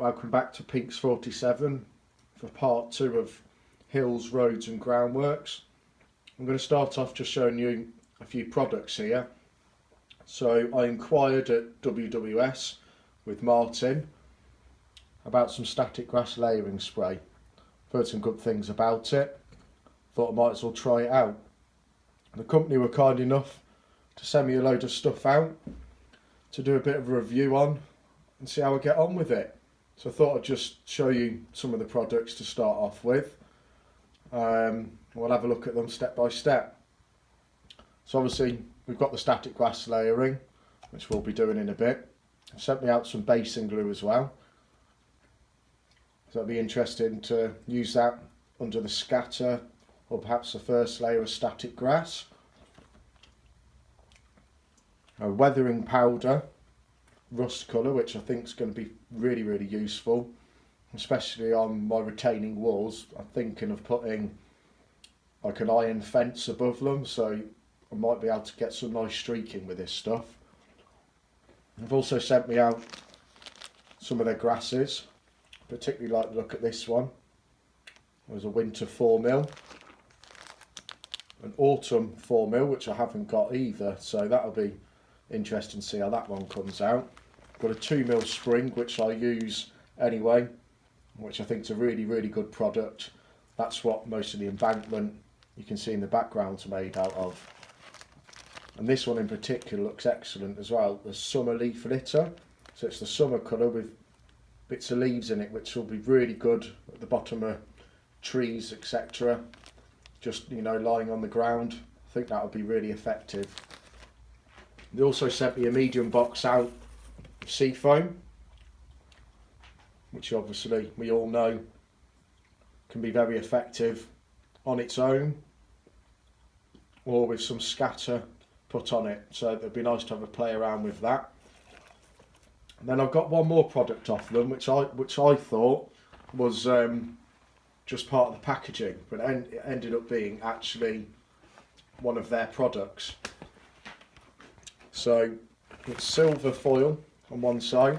Welcome back to Peaks 47 for part 2 of Hills, Roads and Groundworks. I'm going to start off just showing you a few products here. So I inquired at WWS with Martin about some static grass layering spray. I've heard some good things about it. Thought I might as well try it out. The company were kind enough to send me a load of stuff out to do a bit of a review on and see how I get on with it. So I thought I'd just show you some of the products to start off with. We'll have a look at them step by step. So obviously we've got the static grass layering, which we'll be doing in a bit. They've sent me out some basing glue as well. So it'll be interesting to use that under the scatter or perhaps the first layer of static grass. A weathering powder, rust colour, which I think is going to be really useful, especially on my retaining walls. I'm thinking of putting like an iron fence above them, so I might be able to get some nice streaking with this stuff. They've also sent me out some of their grasses. Particularly like to look at this one. There's a winter 4mm, an autumn 4mm, which I haven't got either, so that'll be interesting to see how that one comes out. Got a 2mm spring, which I use anyway, which I think is a really good product. That's what most of the embankment you can see in the background are made out of. And this one in particular looks excellent as well. The summer leaf litter, so it's the summer colour with bits of leaves in it, which will be really good at the bottom of trees, etc. Just, you know, lying on the ground. I think that would be really effective. They also sent me a medium box out of Seafoam, which obviously we all know can be very effective on its own or with some scatter put on it, so it'd be nice to have a play around with that. And then I've got one more product off them, which I thought was just part of the packaging, but it ended up being actually one of their products. So it's silver foil on one side,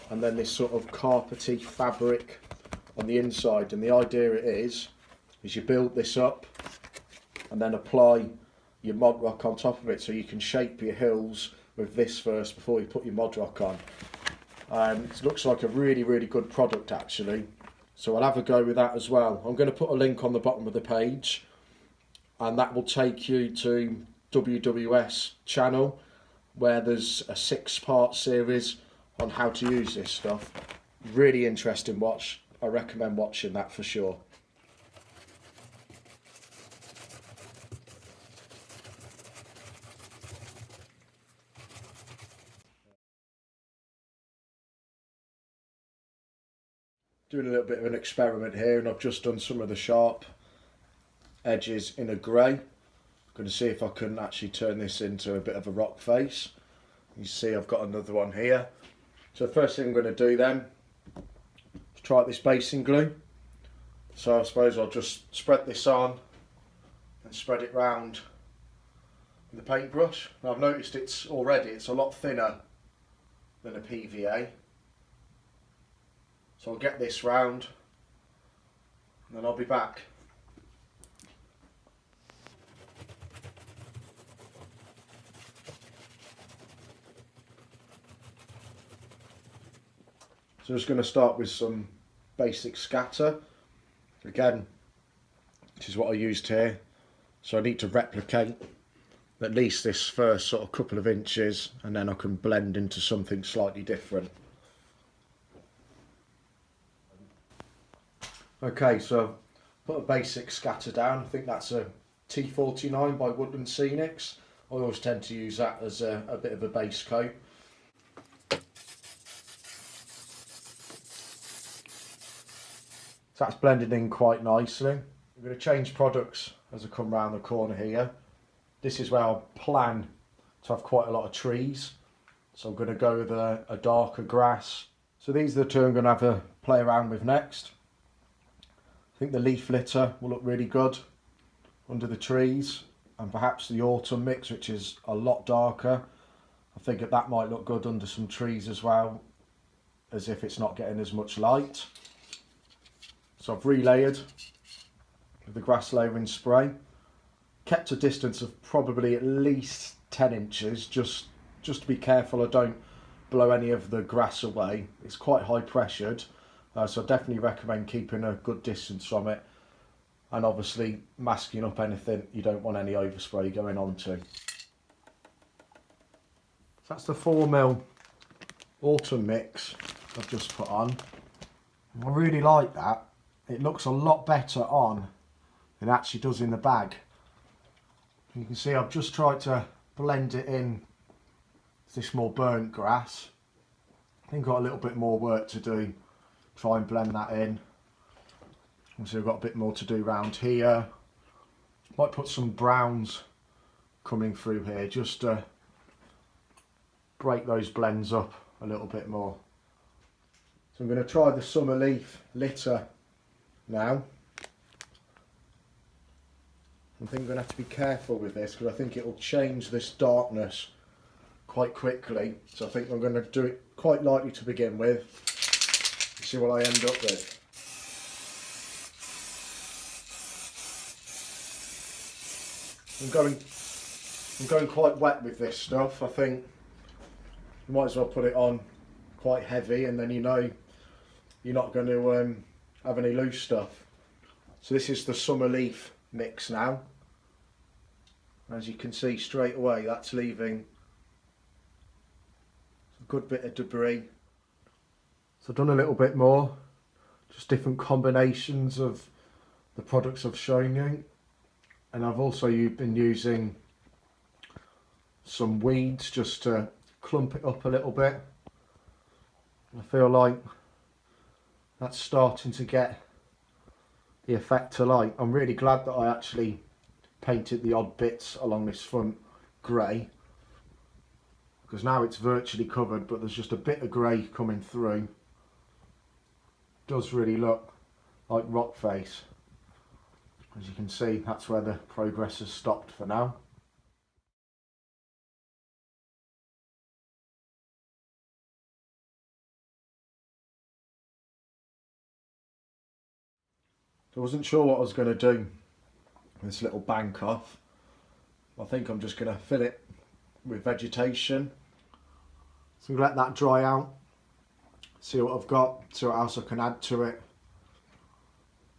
and then this sort of carpety fabric on the inside. And the idea is you build this up and then apply your mod rock on top of it, so you can shape your hills with this first before you put your mod rock on. It looks like a really good product actually, so I'll have a go with that as well. I'm going to put a link on the bottom of the page, and that will take you to WWS channel, where there's a 6-part series on how to use this stuff. Really interesting watch. I recommend watching that for sure. Doing a little bit of an experiment here, and I've just done some of the sharp edges in a grey. Going to see if I can actually turn this into a bit of a rock face. You see I've got another one here. So the first thing I'm going to do then is try this basing glue. So I suppose I'll just spread this on and spread it round with the paintbrush. Now I've noticed it's a lot thinner than a PVA. So I'll get this round and then I'll be back. So I'm just going to start with some basic scatter. Again, this is what I used here. So I need to replicate at least this first sort of couple of inches, and then I can blend into something slightly different. Okay, so I've put a basic scatter down. I think that's a T49 by Woodland Scenics. I always tend to use that as a bit of a base coat. So that's blended in quite nicely. I'm going to change products as I come round the corner here. This is where I plan to have quite a lot of trees. So I'm going to go with a darker grass. So these are the two I'm going to have a play around with next. I think the leaf litter will look really good under the trees, and perhaps the autumn mix, which is a lot darker. I think that might look good under some trees as well. as if it's not getting as much light. So I've relayered with the grass layering spray, kept a distance of probably at least 10 inches, just to be careful I don't blow any of the grass away. It's quite high pressured, so I definitely recommend keeping a good distance from it, and obviously masking up anything you don't want any overspray going on to. So that's the 4ml autumn mix I've just put on. I really like that. It looks a lot better on than it actually does in the bag. You can see I've just tried to blend it in this more burnt grass. I think I've got a little bit more work to do, try and blend that in. So I've got a bit more to do around here. Might put some browns coming through here just to break those blends up a little bit more. So I'm going to try the summer leaf litter now. I think I'm going to have to be careful with this because I think it will change this darkness quite quickly. So I think I'm going to do it quite lightly to begin with and see what I end up with. I'm going quite wet with this stuff. I think you might as well put it on quite heavy, and then you know you're not going to have any loose stuff. So this is the summer leaf mix now. As you can see straight away, that's leaving a good bit of debris. So I've done a little bit more, just different combinations of the products I've shown you, and I've also been using some weeds just to clump it up a little bit. I feel like that's starting to get the effect I like. I'm really glad that I actually painted the odd bits along this front grey, because now it's virtually covered, but there's just a bit of grey coming through. Does really look like rock face. As you can see, that's where the progress has stopped for now. I wasn't sure what I was going to do with this little bank off. I think I'm just going to fill it with vegetation. So let that dry out, see what I've got, see what else I can add to it.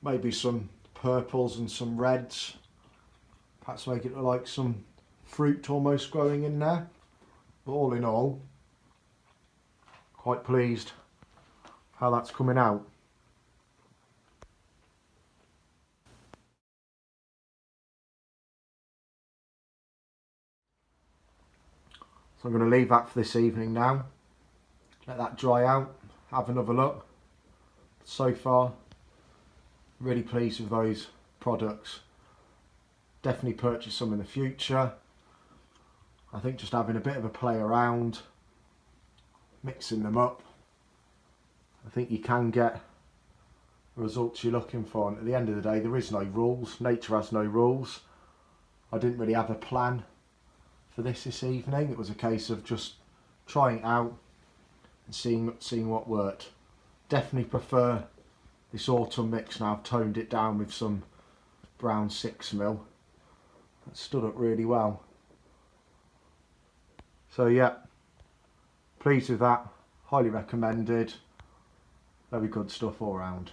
Maybe some purples and some reds. Perhaps make it look like some fruit almost growing in there. But all in all, quite pleased how that's coming out. So I'm going to leave that for this evening now. Let that dry out, have another look. So far, really pleased with those products. Definitely purchase some in the future. I think just having a bit of a play around, mixing them up, I think you can get the results you're looking for. And at the end of the day, there is no rules. Nature has no rules. I didn't really have a plan for this evening. It was a case of just trying it out and seeing what worked. Definitely prefer this autumn mix now. I've toned it down with some brown 6mm. That stood up really well. So yeah, pleased with that. Highly recommended. Very good stuff all round.